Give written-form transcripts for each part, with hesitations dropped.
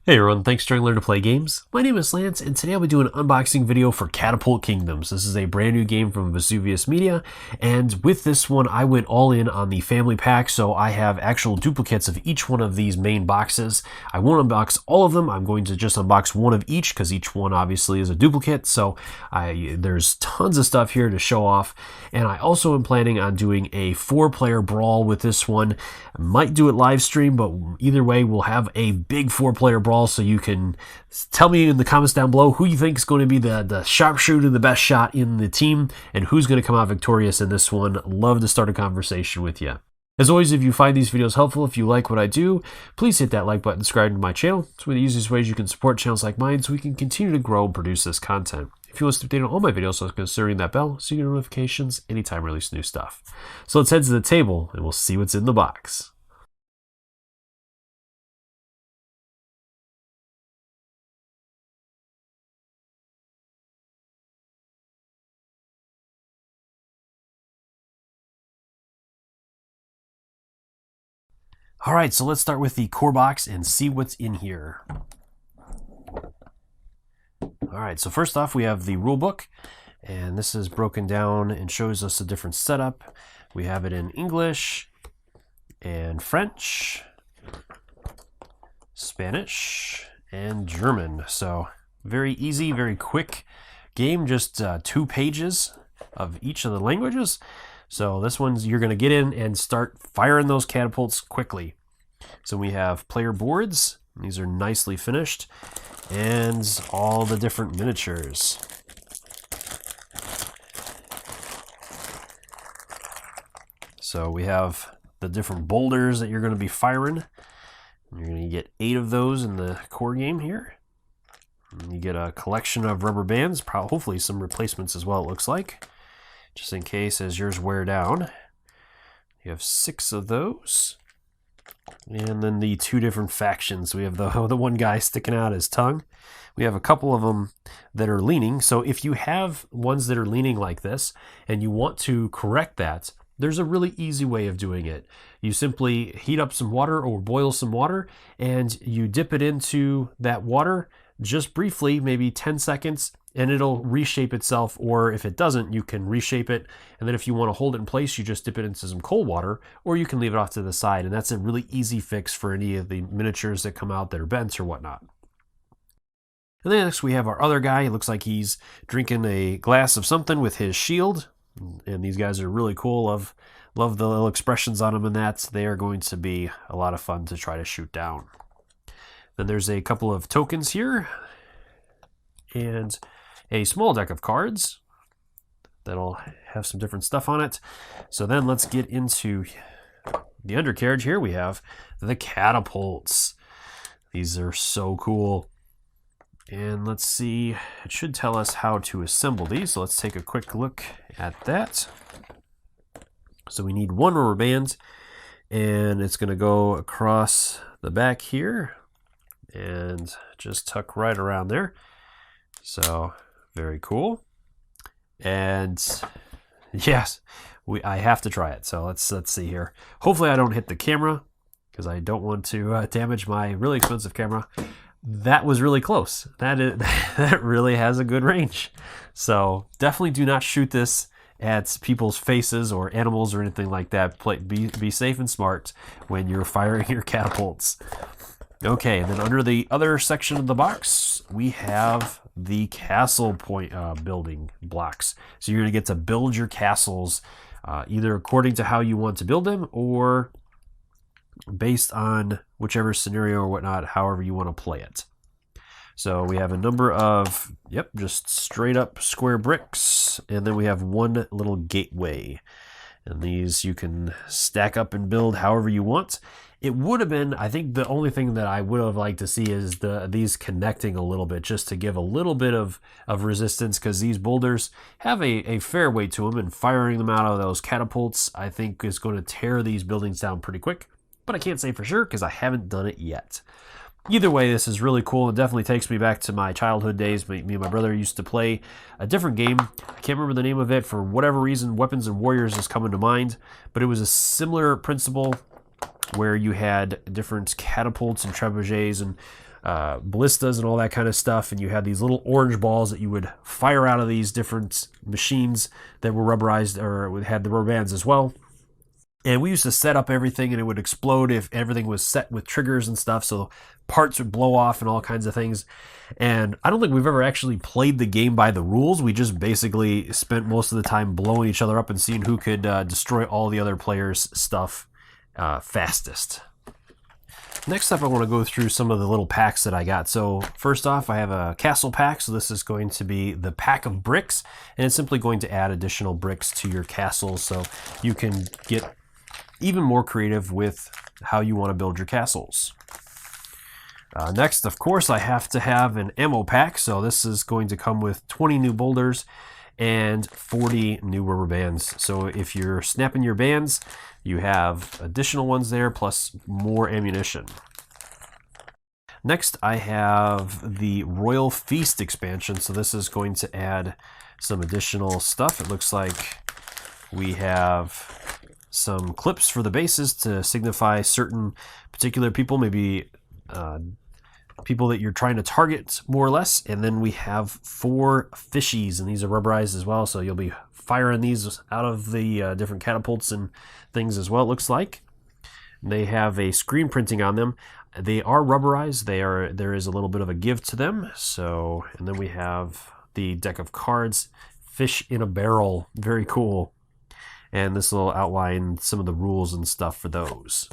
Hey everyone, thanks for learning to play games. My name is Lance, and today I'll be doing an unboxing video for Catapult Kingdoms. This is a brand new game from Vesuvius Media, and with this one I went all in on the family pack, so I have actual duplicates of each one of these main boxes. I won't unbox all of them, I'm going to just unbox one of each, because each one obviously is a duplicate, so there's tons of stuff here to show off. And I also am planning on doing a 4-player brawl with this one. I might do it live stream, but either way we'll have a big 4-player brawl, so you can tell me in the comments down below who you think is going to be the sharpshooter, the best shot in the team, and who's going to come out victorious in this one. Love to start a conversation with you. As always, if you find these videos helpful, if you like what I do, please hit that like button, subscribe to my channel. It's one of the easiest ways you can support channels like mine so we can continue to grow and produce this content. If you want to stay updated on all my videos, so consider ringing that bell so you get notifications anytime I release new stuff. So let's head to the table and we'll see what's in the box. All right, so let's start with the core box and see what's in here. All right, so first off, we have the rule book, and this is broken down and shows us a different setup. We have it in English and French, Spanish, and German. So very easy, very quick game, just 2 pages of each of the languages. So this one's, you're going to get in and start firing those catapults quickly. So we have player boards. These are nicely finished. And all the different miniatures. So we have the different boulders that you're going to be firing. You're going to get 8 of those in the core game here. And you get a collection of rubber bands, hopefully some replacements as well, it looks like, just in case as yours wear down. You have 6 of those. And then the 2 different factions. We have the one guy sticking out his tongue. We have a couple of them that are leaning. So if you have ones that are leaning like this and you want to correct that, there's a really easy way of doing it. You simply heat up some water or boil some water, and you dip it into that water just briefly, maybe 10 seconds, and it'll reshape itself. Or if it doesn't, you can reshape it. And then if you want to hold it in place, you just dip it into some cold water, or you can leave it off to the side. And that's a really easy fix for any of the miniatures that come out that are bent or whatnot. And then next we have our other guy. It looks like he's drinking a glass of something with his shield. And these guys are really cool. Love the little expressions on them, and that they are going to be a lot of fun to try to shoot down. Then there's a couple of tokens here, and a small deck of cards that'll have some different stuff on it. So then let's get into the undercarriage here. We have the catapults. These are so cool. And let's see, it should tell us how to assemble these. So let's take a quick look at that. So we need 1 rubber band, and it's going to go across the back here and just tuck right around there. So very cool. And yes, I have to try it. So let's see here. Hopefully I don't hit the camera, because I don't want to damage my really expensive camera. That was really close. That really has a good range. So definitely do not shoot this at people's faces or animals or anything like that. Be safe and smart when you're firing your catapults. Okay, and then under the other section of the box, we have the castle building blocks. So you're going to get to build your castles either according to how you want to build them, or based on whichever scenario or whatnot, however you want to play it. So we have a number of, just straight up square bricks, and then we have 1 little gateway. And these you can stack up and build however you want. It would have been, I think the only thing that I would have liked to see is these connecting a little bit, just to give a little bit of resistance, because these boulders have a fair weight to them, and firing them out of those catapults, I think, is going to tear these buildings down pretty quick. But I can't say for sure because I haven't done it yet. Either way, this is really cool. It definitely takes me back to my childhood days. Me and my brother used to play a different game. I can't remember the name of it. For whatever reason, Weapons and Warriors is coming to mind. But it was a similar principle where you had different catapults and trebuchets, and ballistas and all that kind of stuff, and you had these little orange balls that you would fire out of these different machines that were rubberized or had the rubber bands as well. And we used to set up everything, and it would explode if everything was set with triggers and stuff, so parts would blow off and all kinds of things. And I don't think we've ever actually played the game by the rules. We just basically spent most of the time blowing each other up and seeing who could destroy all the other players' stuff fastest. Next up, I want to go through some of the little packs that I got. So first off, I have a castle pack. So this is going to be the pack of bricks, and it's simply going to add additional bricks to your castle so you can get even more creative with how you want to build your castles. Next, of course, I have to have an ammo pack. So this is going to come with 20 new boulders and 40 new rubber bands. So if you're snapping your bands, you have additional ones there plus more ammunition. Next, I have the Royal Feast expansion. So this is going to add some additional stuff. It looks like we have some clips for the bases to signify certain particular people, maybe people that you're trying to target more or less. And then we have 4 fishies, and these are rubberized as well, so you'll be firing these out of the different catapults and things as well, it looks like. They have a screen printing on them. They are rubberized. There is a little bit of a give to them. So, and then we have the deck of cards, fish in a barrel, very cool. And this will outline some of the rules and stuff for those.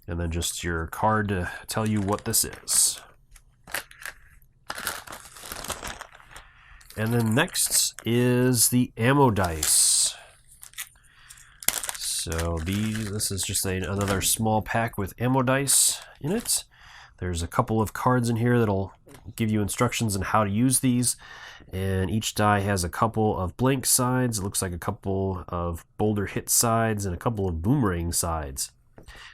And then just your card to tell you what this is. And then next is the ammo dice. So this is just another small pack with ammo dice in it. There's a couple of cards in here that'll give you instructions on how to use these. And each die has a couple of blank sides. It looks like a couple of boulder hit sides and a couple of boomerang sides.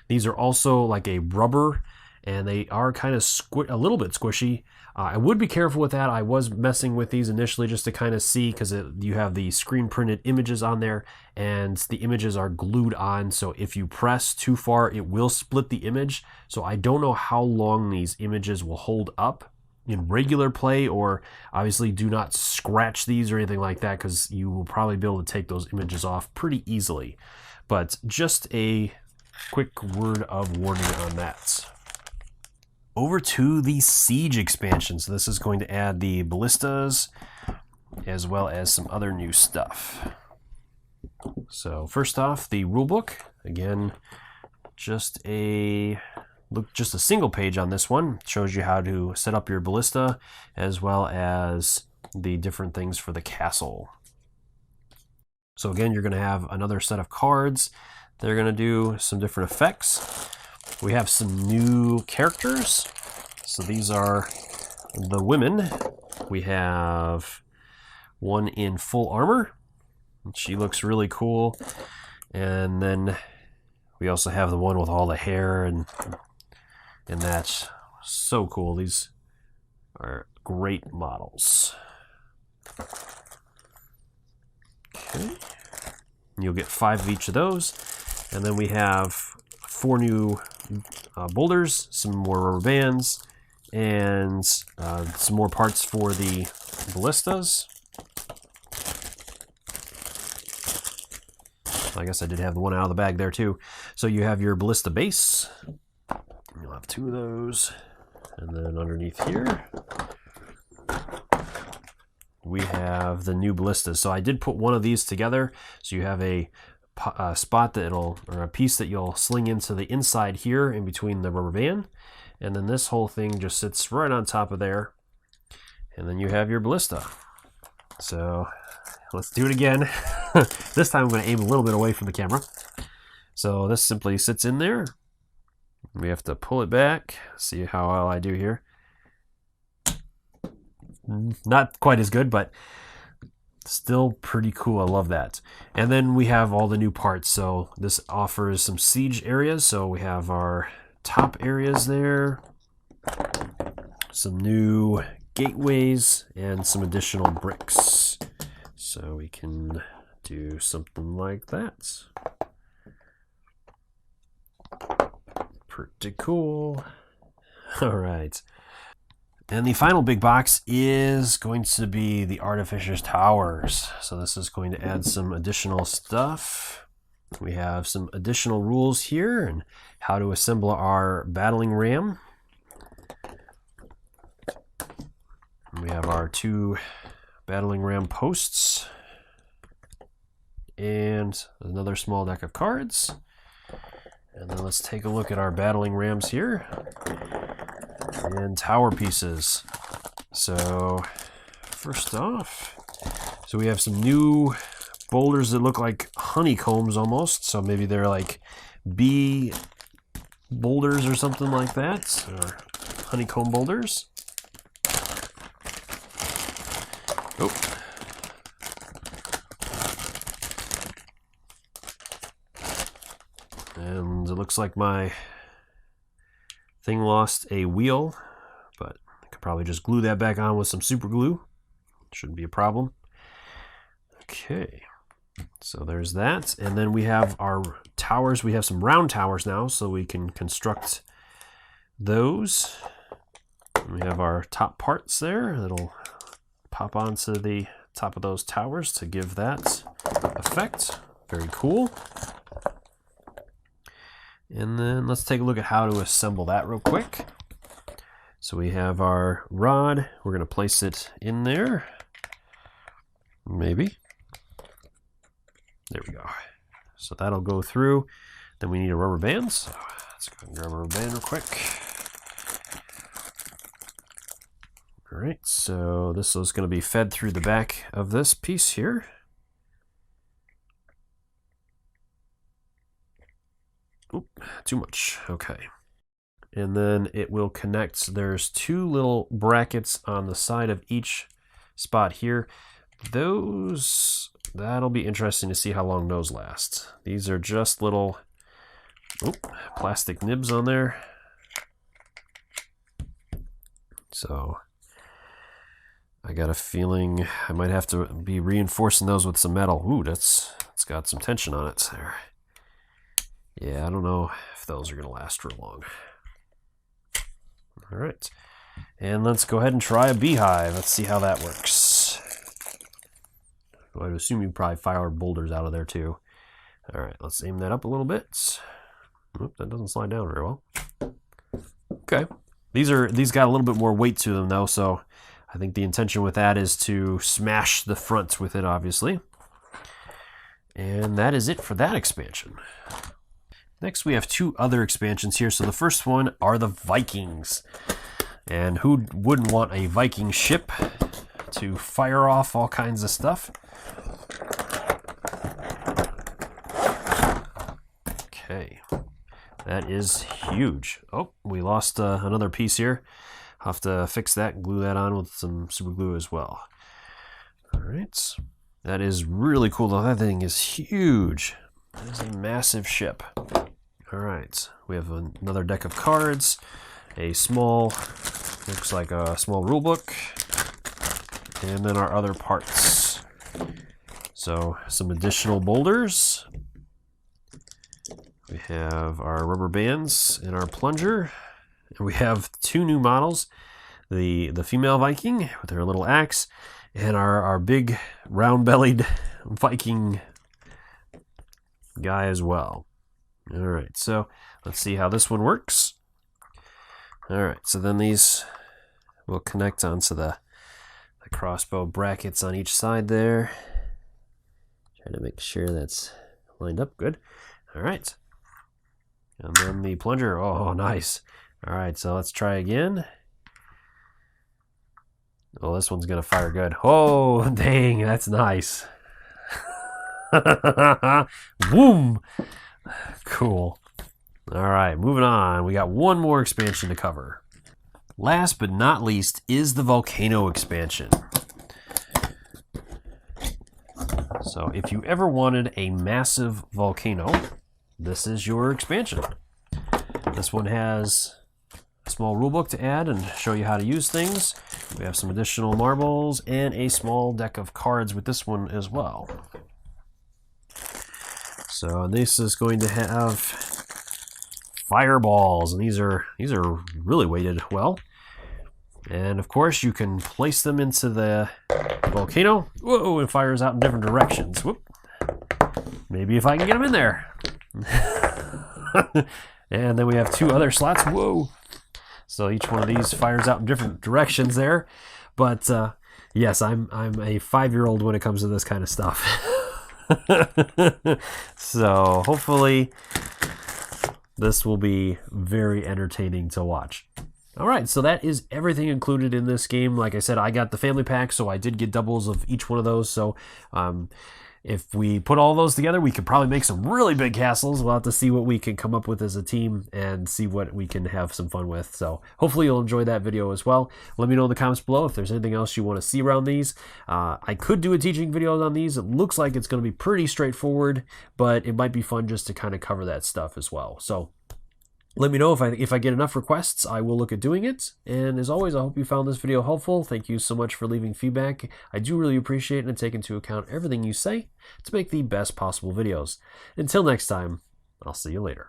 These are also like a rubber, and they are kind of a little bit squishy. I would be careful with that. I was messing with these initially just to kind of see, because you have the screen printed images on there, and the images are glued on, so if you press too far it will split the image. So I don't know how long these images will hold up in regular play, or obviously do not scratch these or anything like that, because you will probably be able to take those images off pretty easily. But just a quick word of warning on that. Over to the Siege expansion. So this is going to add the ballistas as well as some other new stuff. So first off, the rulebook. Again, just a single page on this one. It shows you how to set up your ballista as well as the different things for the castle. So again, you're going to have another set of cards. They're going to do some different effects. We have some new characters. So these are the women. We have one in full armor. She looks really cool. And then we also have the one with all the hair, and that's so cool. These are great models. Okay. You'll get 5 of each of those. And then we have 4 new boulders, some more rubber bands, and some more parts for the ballistas. I guess I did have the one out of the bag there too. So you have your ballista base. You'll have 2 of those. And then underneath here, we have the new ballistas. So I did put one of these together. So you have a spot or a piece that you'll sling into the inside here in between the rubber band, and then this whole thing just sits right on top of there, and then you have your ballista. So let's do it again. This time I'm going to aim a little bit away from the camera. So this simply sits in there. We have to pull it back. See how well I do here. Not quite as good, but still pretty cool. I love that. And then we have all the new parts. So this offers some siege areas. So we have our top areas there, some new gateways, and some additional bricks. So we can do something like that. Pretty cool. All right. And the final big box is going to be the Artificer's Towers. So this is going to add some additional stuff. We have some additional rules here and how to assemble our battling ram. We have our 2 battling ram posts and another small deck of cards. And then let's take a look at our battling rams here and tower pieces. So first off, so we have some new boulders that look like honeycombs almost. So maybe they're like bee boulders or something like that, or honeycomb boulders. Oh. And it looks like my thing lost a wheel, but I could probably just glue that back on with some super glue. Shouldn't be a problem. Okay, so there's that. And then we have our towers. We have some round towers now, so we can construct those. And we have our top parts there that'll pop onto the top of those towers to give that effect. Very cool. And then let's take a look at how to assemble that real quick. So we have our rod. We're going to place it in there. Maybe. There we go. So that'll go through. Then we need a rubber band. So let's go and grab a rubber band real quick. All right, so this is going to be fed through the back of this piece here. Oop, too much. Okay. And then it will connect. There's 2 little brackets on the side of each spot here. That'll be interesting to see how long those last. These are just little plastic nibs on there. So I got a feeling I might have to be reinforcing those with some metal. Ooh, it's got some tension on it there. Yeah, I don't know if those are going to last for long. All right. And let's go ahead and try a beehive. Let's see how that works. I would assume you probably fire boulders out of there too. All right, let's aim that up a little bit. Oop, that doesn't slide down very well. Okay. These got a little bit more weight to them though, so I think the intention with that is to smash the front with it, obviously. And that is it for that expansion. Next, we have 2 other expansions here. So the first one are the Vikings. And who wouldn't want a Viking ship to fire off all kinds of stuff? Okay, that is huge. Oh, we lost another piece here. I'll have to fix that and glue that on with some super glue as well. All right, that is really cool though. That thing is huge. That is a massive ship. All right, we have another deck of cards, a small, looks like a small rule book, and then our other parts. So some additional boulders. We have our rubber bands and our plunger. And we have 2 new models, the female Viking with her little axe, and our big round-bellied Viking guy as well. All right, so let's see how this one works. All right, so then these will connect onto the crossbow brackets on each side there. Try to make sure that's lined up good. All right, and then the plunger. Oh, nice. All right, so let's try again. Oh, this one's gonna fire good. Oh, dang, that's nice. Boom. Cool. All right, moving on. We got one more expansion to cover. Last but not least is the Volcano expansion. So if you ever wanted a massive volcano, this is your expansion. This one has a small rulebook to add and show you how to use things. We have some additional marbles and a small deck of cards with this one as well. So this is going to have fireballs, and these are really weighted well. And of course, you can place them into the volcano. Whoa, it fires out in different directions. Whoop. Maybe if I can get them in there. And then we have 2 other slots. Whoa. So each one of these fires out in different directions there. But yes, I'm a 5-year-old when it comes to this kind of stuff. So hopefully this will be very entertaining to watch. All right, so that is everything included in this game. Like I said, I got the family pack, so I did get doubles of each one of those. So if we put all those together, we could probably make some really big castles. We'll have to see what we can come up with as a team and see what we can have some fun with. So hopefully you'll enjoy that video as well. Let me know in the comments below if there's anything else you want to see around these. I could do a teaching video on these. It looks like it's going to be pretty straightforward, but it might be fun just to kind of cover that stuff as well. So let me know if I get enough requests. I will look at doing it. And as always, I hope you found this video helpful. Thank you so much for leaving feedback. I do really appreciate it and take into account everything you say to make the best possible videos. Until next time, I'll see you later.